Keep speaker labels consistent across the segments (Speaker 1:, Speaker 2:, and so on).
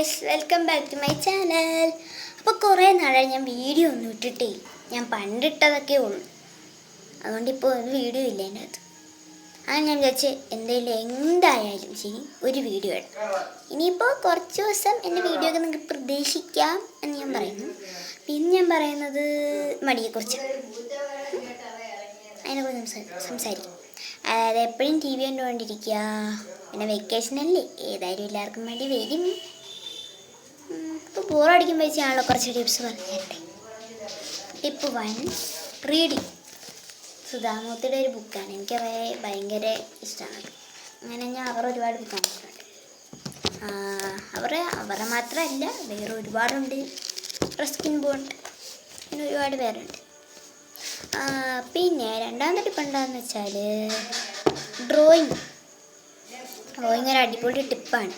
Speaker 1: Guys, welcome back to my channel. അപ്പോൾ കുറേ നാളായി ഞാൻ വീഡിയോ ഒന്നും ഇട്ടിട്ടേ. ഞാൻ പണ്ടിട്ടതൊക്കെ ഉള്ളൂ, അതുകൊണ്ട് ഇപ്പോൾ ഒരു വീഡിയോ ഇല്ല എൻ്റെ അകത്ത്. അങ്ങനെ ഞാൻ വിചാരിച്ച് എന്തായാലും ശരി ഒരു വീഡിയോ ഇടാം. ഇനിയിപ്പോൾ കുറച്ച് ദിവസം എൻ്റെ വീഡിയോ ഒക്കെ നിങ്ങൾക്ക് പ്രതീക്ഷിക്കാം എന്ന് ഞാൻ പറയുന്നു. പിന്നെ ഞാൻ പറയുന്നത് മടിയെക്കുറിച്ച്, അതിനെക്കുറിച്ച് സംസാരിക്കും. അതായത് എപ്പോഴും ടി വി കണ്ടുകൊണ്ടിരിക്കുക, പിന്നെ വെക്കേഷനല്ലേ, ഏതായാലും എല്ലാവർക്കും മടി വരും. ഇപ്പോൾ ബോറടിക്കുമ്പോൾ വെച്ചാണല്ലോ കുറച്ച് ടിപ്സ് പറഞ്ഞു തരട്ടെ. Tip 1, reading. സുധാമൂർത്തിയുടെ ഒരു ബുക്കാണ്, എനിക്ക് ഭയങ്കര ഇഷ്ടമാണ്. അങ്ങനെ ഞാൻ ഒരുപാട് ബുക്ക് വാങ്ങിച്ചിട്ടുണ്ട്. അവരെ മാത്രമല്ല, വേറെ ഒരുപാടുണ്ട്. റസ്കിൻ ബോണ്ട്, പിന്നെ ഒരുപാട് പേരുണ്ട്. പിന്നെ രണ്ടാമത്തെ ടിപ്പ് എന്താണെന്ന് വെച്ചാൽ ഡ്രോയിങ് ഒരു അടിപൊളി ടിപ്പാണ്.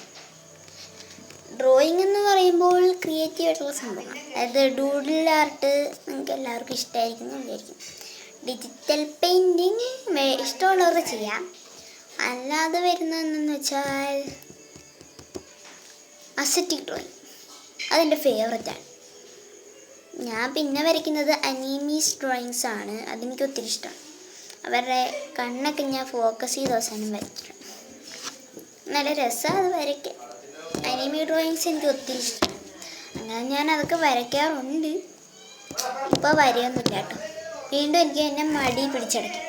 Speaker 1: ഡ്രോയിങ് എന്ന് പറയുമ്പോൾ ക്രിയേറ്റീവ് ആയിട്ടുള്ള സംഭവമാണ്. അതായത് ഡൂഡിൽ ആർട്ട് നിങ്ങൾക്ക് എല്ലാവർക്കും ഇഷ്ടമായിരിക്കും എന്ന് വിചാരിക്കും. ഡിജിറ്റൽ പെയിൻറ്റിങ് ഇഷ്ടമുള്ളവർക്ക് ചെയ്യാം. അല്ലാതെ വരുന്നതെന്ന് വെച്ചാൽ അസറ്റിക് ഡ്രോയിങ്, അതെൻ്റെ ഫേവററ്റാണ്. ഞാൻ പിന്നെ വരയ്ക്കുന്നത് അനീമീസ് ഡ്രോയിങ്സ് ആണ്. അതെനിക്ക് ഒത്തിരി ഇഷ്ടമാണ്. അവരുടെ കണ്ണൊക്കെ ഞാൻ ഫോക്കസ് ചെയ്ത അവസാനം വരയ്ക്കണം. നല്ല രസമാണ് അത് വരയ്ക്കാൻ. അനീമി ഡ്രോയിങ്സ് എനിക്ക് ഒത്തിരി ഇഷ്ടമാണ്. അങ്ങനെ ഞാൻ അതൊക്കെ വരയ്ക്കാറുണ്ട്. ഇപ്പോൾ വരയൊന്നുമില്ല കേട്ടോ. വീണ്ടും എനിക്ക് എന്നെ മടി പിടിച്ചടക്കും.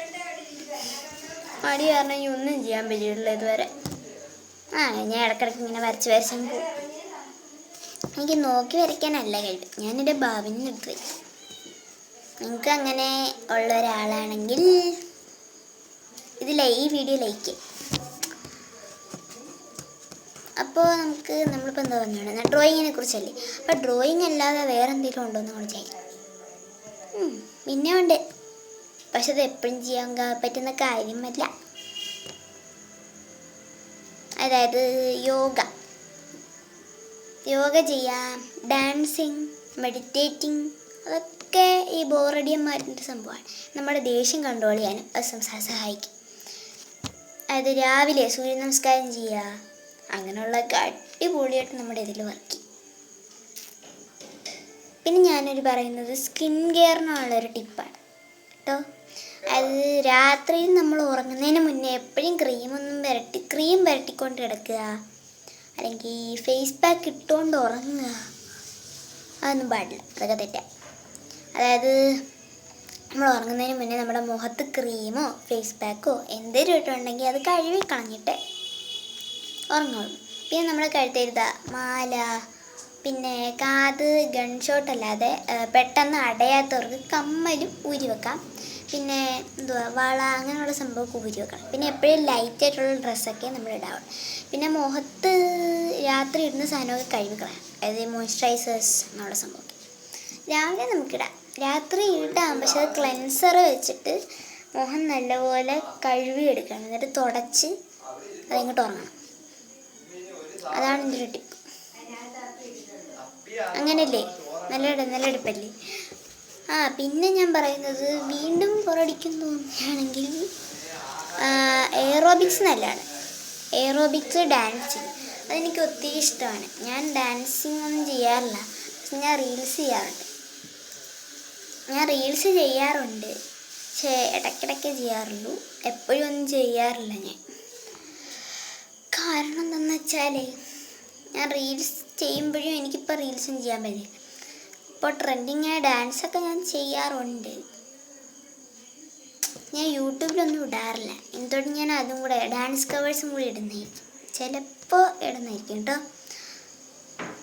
Speaker 1: മടി കാരണം ഇനി ഒന്നും ചെയ്യാൻ പറ്റില്ല ഇതുവരെ. ഞാൻ ഇടയ്ക്കിടയ്ക്ക് ഇങ്ങനെ വരച്ചങ്ങ് പോകും. എനിക്ക് നോക്കി വരയ്ക്കാനല്ല കഴിവ്, ഞാനെൻ്റെ ഭാവിനെ എടുത്ത് വയ്ക്കും. നിങ്ങൾക്ക് അങ്ങനെ ഉള്ള ഒരാളാണെങ്കിൽ ഈ വീഡിയോ ലൈക്ക് ചെയ്യും. അപ്പോൾ നമ്മളിപ്പോൾ എന്താ പറഞ്ഞാണ് ഡ്രോയിങ്ങിനെ കുറിച്ചല്ലേ. അപ്പോൾ ഡ്രോയിങ് അല്ലാതെ വേറെ എന്തെങ്കിലും ഉണ്ടോ എന്ന് വിചാരിക്കും. പിന്നെ ഉണ്ട്, പക്ഷെ അത് എപ്പോഴും ചെയ്യാൻ പറ്റുന്ന കാര്യമല്ല. അതായത് യോഗ ചെയ്യാം, ഡാൻസിങ്, മെഡിറ്റേറ്റിംഗ്, അതൊക്കെ ഈ ബോറടിയന്മാരുടെ സംഭവമാണ്. നമ്മുടെ ദേഷ്യം കൺട്രോൾ ചെയ്യാനും അത് സഹായിക്കും. അതായത് രാവിലെ സൂര്യ നമസ്കാരം ചെയ്യുക, അങ്ങനെയുള്ളതൊക്കെ അടിപൊളിയായിട്ട് നമ്മുടെ ഇതിൽ വർക്ക് ചെയ്യും. പിന്നെ ഞാനൊരു പറയുന്നത് സ്കിൻ കെയറിനുള്ളൊരു ടിപ്പാണ് കേട്ടോ. അത് രാത്രിയിൽ നമ്മൾ ഉറങ്ങുന്നതിന് മുന്നേ എപ്പോഴും ക്രീം പുരട്ടിക്കൊണ്ട് കിടക്കുക, അല്ലെങ്കിൽ ഫേസ് പാക്ക് ഇട്ടുകൊണ്ട് ഉറങ്ങുക, അതൊന്നും പാടില്ല, അതൊക്കെ തെറ്റാണ്. അതായത് നമ്മൾ ഉറങ്ങുന്നതിന് മുന്നേ നമ്മുടെ മുഖത്ത് ക്രീമോ ഫേസ് പാക്കോ എന്തെങ്കിലും ഇട്ടുണ്ടെങ്കിൽ അത് കഴുകി കളഞ്ഞിട്ട് ഉറങ്ങുള്ളൂ. പിന്നെ നമ്മൾ കഴുത്തരുത മാല, പിന്നെ കാത് ഗൺഷോട്ട് അല്ലാതെ പെട്ടെന്ന് അടയാത്തവർക്ക് കമ്മലും ഊരി വെക്കാം. പിന്നെ വള, അങ്ങനെയുള്ള സംഭവമൊക്കെ ഊരി വെക്കണം. പിന്നെ എപ്പോഴും ലൈറ്റായിട്ടുള്ള ഡ്രസ്സൊക്കെ നമ്മൾ ഇടാവുള്ളൂ. പിന്നെ മുഖത്ത് രാത്രി ഇടുന്ന സാധനമൊക്കെ കഴുകിക്കളയാം. അതായത് മോയ്സ്ചറൈസേഴ്സ് എന്നുള്ള സംഭവമൊക്കെ രാവിലെ നമുക്കിടാം, രാത്രി ഇടാം. പക്ഷെ അത് ക്ലെൻസർ വെച്ചിട്ട് മുഖം നല്ലപോലെ കഴുകി എടുക്കണം, എന്നിട്ട് തുടച്ച് അതിങ്ങോട്ട് ഉറങ്ങണം. അതാണ് എൻ്റെ ഒരു ടിപ്പ്. അങ്ങനെയല്ലേ, നല്ല ടിപ്പല്ലേ. പിന്നെ ഞാൻ പറയുന്നത്, വീണ്ടും ബോറടിക്കും തോന്നുകയാണെങ്കിൽ എയറോബിക്സ് നല്ലതാണ്. എയറോബിക്സ്, ഡാൻസിങ്, അതെനിക്ക് ഒത്തിരി ഇഷ്ടമാണ്. ഞാൻ ഡാൻസിങ് ഒന്നും ചെയ്യാറില്ല, പക്ഷെ ഞാൻ റീൽസ് ചെയ്യാറുണ്ട്. പക്ഷേ ഇടയ്ക്കിടയ്ക്ക് ചെയ്യാറുള്ളൂ, എപ്പോഴും ഒന്നും ചെയ്യാറില്ല ഞാൻ. കാരണം എന്താണെന്ന് വെച്ചാൽ ഞാൻ റീൽസ് ചെയ്യുമ്പോഴും എനിക്കിപ്പോൾ റീൽസൊന്നും ചെയ്യാൻ പറ്റില്ല. ഇപ്പോൾ ട്രെൻഡിങ്ങായ ഡാൻസൊക്കെ ഞാൻ ചെയ്യാറുണ്ട്. ഞാൻ യൂട്യൂബിലൊന്നും ഇടാറില്ല. എന്തുകൊണ്ട് ഞാൻ അതും കൂടെ ഡാൻസ് കവേഴ്സും കൂടി ഇടുന്നതായിരിക്കും, ചിലപ്പോൾ ഇടുന്നതായിരിക്കും കേട്ടോ.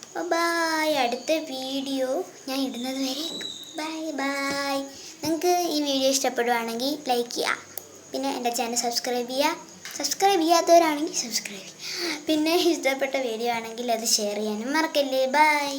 Speaker 1: അപ്പോൾ ബായ്, അടുത്ത വീഡിയോ ഞാൻ ഇടുന്നത് വരെ ബൈ. നിങ്ങൾക്ക് ഈ വീഡിയോ ഇഷ്ടപ്പെടുവാണെങ്കിൽ ലൈക്ക് ചെയ്യുക, പിന്നെ എൻ്റെ ചാനൽ സബ്സ്ക്രൈബ് ചെയ്യാത്തവരാണെങ്കിൽ സബ്സ്ക്രൈബ് ചെയ്യുക. പിന്നെ ഇഷ്ടപ്പെട്ട വീഡിയോ ആണെങ്കിൽ അത് ഷെയർ ചെയ്യാനും മറക്കല്ലേ. ബൈ.